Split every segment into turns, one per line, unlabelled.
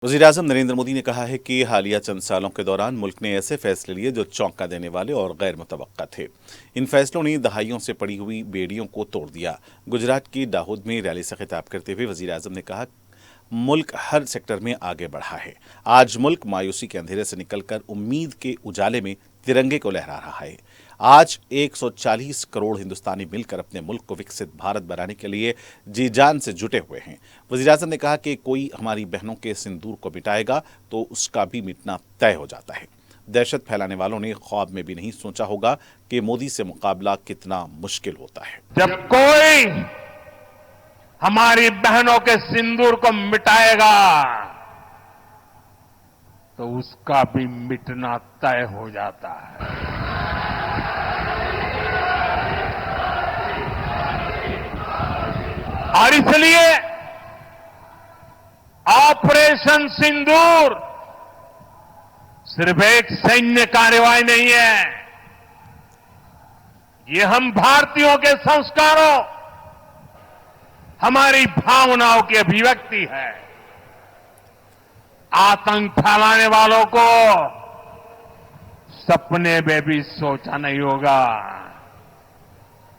वज़ीर-ए-आज़म नरेंद्र मोदी ने कहा है कि हालिया चंद सालों के दौरान मुल्क ने ऐसे फैसले लिए जो चौंका देने वाले और गैर मुतवक्का थे। इन फैसलों ने दहाइयों से पड़ी हुई बेड़ियों को तोड़ दिया। गुजरात की दाहोद में रैली से खिताब करते हुए वज़ीर-ए-आज़म ने कहा, मुल्क हर सेक्टर में आगे बढ़ा है। आज मुल्क मायूसी के अंधेरे से निकलकर उम्मीद के उजाले में तिरंगे को लहरा रहा है। आज 140 करोड़ हिंदुस्तानी मिलकर अपने मुल्क को विकसित भारत बनाने के लिए जी जान से जुटे हुए हैं। वज़ीर-ए-आज़म ने कहा कि कोई हमारी बहनों के सिंदूर को मिटाएगा तो उसका भी मिटना तय हो जाता है। दहशत फैलाने वालों ने ख्वाब में भी नहीं सोचा होगा कि मोदी से मुकाबला कितना मुश्किल होता है।
जब कोई हमारी बहनों के सिंदूर को मिटाएगा तो उसका भी मिटना तय हो जाता है। और इसलिए ऑपरेशन सिंदूर सिर्फ एक सैन्य कार्रवाई नहीं है, ये हम भारतीयों के संस्कारों, हमारी भावनाओं की अभिव्यक्ति है। आतंक फैलाने वालों को सपने में भी सोचा नहीं होगा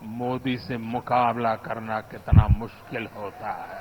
मोदी से मुकाबला करना कितना मुश्किल होता है।